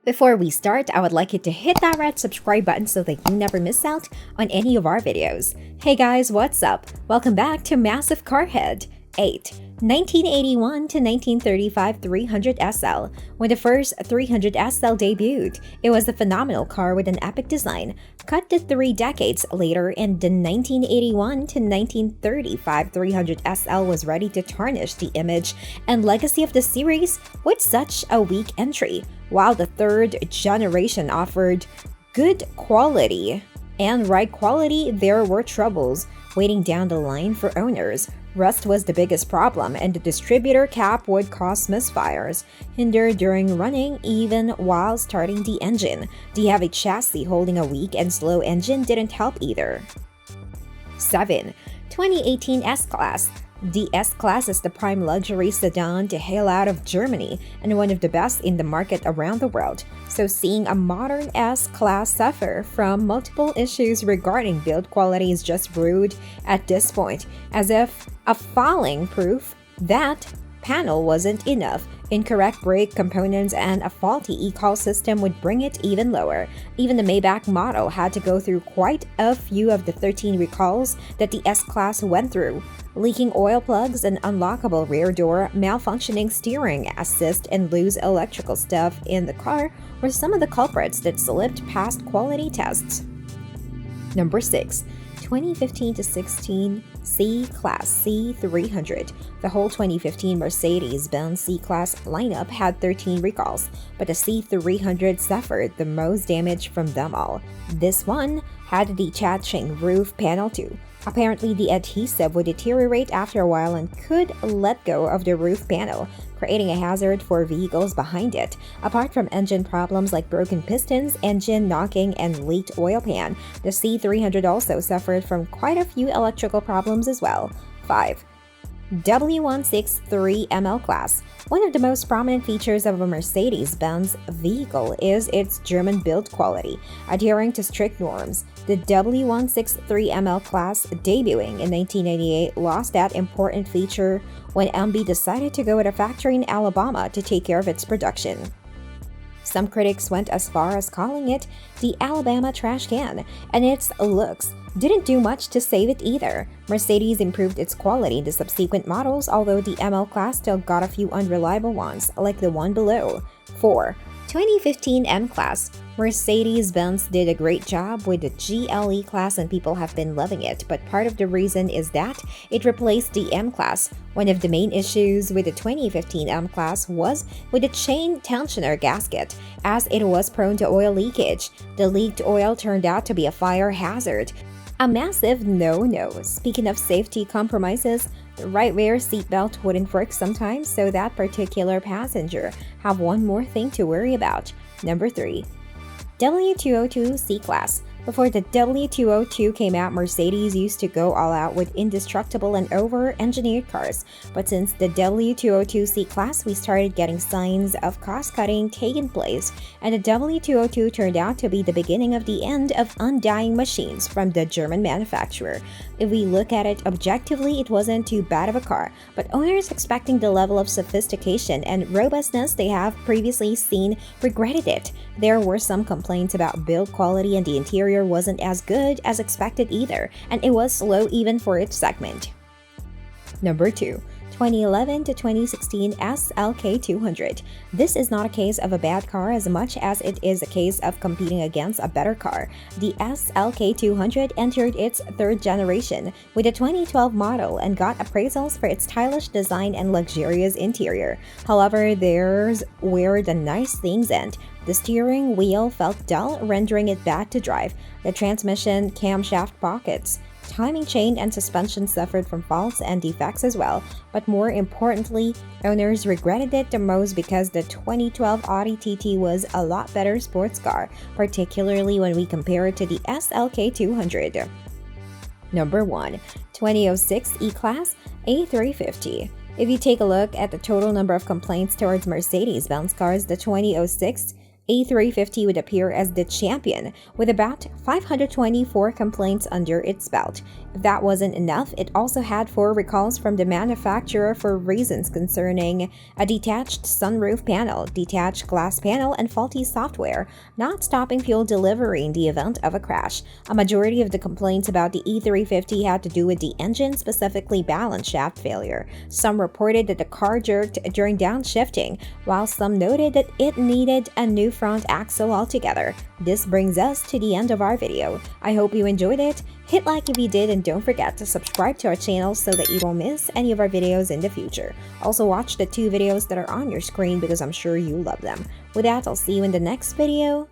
Before we start, I would like you to hit that red subscribe button so that you never miss out on any of our videos. Hey guys, what's up? Welcome back to Massive Carhead 8. 1981 to 1935 300SL. When the first 300SL debuted, it was a phenomenal car with an epic design. Cut to 3 decades later, in the 1981 to 1935 300SL was ready to tarnish the image and legacy of the series with such a weak entry. While the third generation offered good quality and ride quality, there were troubles waiting down the line for owners. Rust was the biggest problem, and the distributor cap would cause misfires, hinder during running, even while starting the engine. The heavy chassis holding a weak and slow engine didn't help either. 7. 2018 S-Class. The S-Class is the prime luxury sedan to hail out of Germany and one of the best in the market around the world. So seeing a modern S-Class suffer from multiple issues regarding build quality is just rude at this point, as if a falling proof that panel wasn't enough. Incorrect brake components and a faulty e-call system would bring it even lower. Even the Maybach model had to go through quite a few of the 13 recalls that the S-Class went through. Leaking oil plugs, an unlockable rear door, malfunctioning steering assist, and loose electrical stuff in the car were some of the culprits that slipped past quality tests. Number 6. 2015 to 16 C-Class C300. The whole 2015 Mercedes-Benz C-Class lineup had 13 recalls, but the C300 suffered the most damage from them all. This one had a detaching roof panel too. Apparently, the adhesive would deteriorate after a while and could let go of the roof panel, creating a hazard for vehicles behind it. Apart from engine problems like broken pistons, engine knocking, and leaked oil pan, the C300 also suffered from quite a few electrical problems as well. 5. W163ML Class. One of the most prominent features of a Mercedes-Benz vehicle is its German build quality, adhering to strict norms. The W163ML Class, debuting in 1998, lost that important feature when MB decided to go with a factory in Alabama to take care of its production. Some critics went as far as calling it the Alabama trash can, and its looks didn't do much to save it either. Mercedes improved its quality in the subsequent models, although the ML class still got a few unreliable ones, like the one below. 4. 2015 M-Class. Mercedes-Benz did a great job with the GLE class and people have been loving it, but part of the reason is that it replaced the M-Class. One of the main issues with the 2015 M-Class was with the chain tensioner gasket, as it was prone to oil leakage. The leaked oil turned out to be a fire hazard. A massive no-no. Speaking of safety compromises, the right rear seatbelt wouldn't work sometimes, so that particular passenger have one more thing to worry about. Number 3. W202 C-Class. Before the W202 came out, Mercedes used to go all out with indestructible and over-engineered cars. But since the W202 C-Class, we started getting signs of cost-cutting taking place, and the W202 turned out to be the beginning of the end of undying machines from the German manufacturer. If we look at it objectively, it wasn't too bad of a car, but owners expecting the level of sophistication and robustness they have previously seen regretted it. There were some complaints about build quality, and the interior wasn't as good as expected either, and it was slow even for its segment. Number 2. 2011 to 2016 SLK200. This is not a case of a bad car as much as it is a case of competing against a better car. The SLK200 entered its third generation with a 2012 model and got appraisals for its stylish design and luxurious interior. However, there's where the nice things end. The steering wheel felt dull, rendering it bad to drive. The transmission camshaft pockets, timing chain, and suspension suffered from faults and defects as well. But more importantly, owners regretted it the most because the 2012 Audi TT was a lot better sports car, particularly when we compare it to the SLK200. Number 1. 2006 E-Class A350. If you take a look at the total number of complaints towards Mercedes-Benz cars, the 2006 A350 would appear as the champion with about 524 complaints under its belt. If that wasn't enough, it also had 4 recalls from the manufacturer for reasons concerning a detached sunroof panel, detached glass panel, and faulty software, not stopping fuel delivery in the event of a crash. A majority of the complaints about the E350 had to do with the engine, specifically balance shaft failure. Some reported that the car jerked during downshifting, while some noted that it needed a new front axle altogether. This brings us to the end of our video. I hope you enjoyed it. Hit like if you did, and don't forget to subscribe to our channel so that you won't miss any of our videos in the future. Also watch the 2 videos that are on your screen because I'm sure you love them. With that, I'll see you in the next video.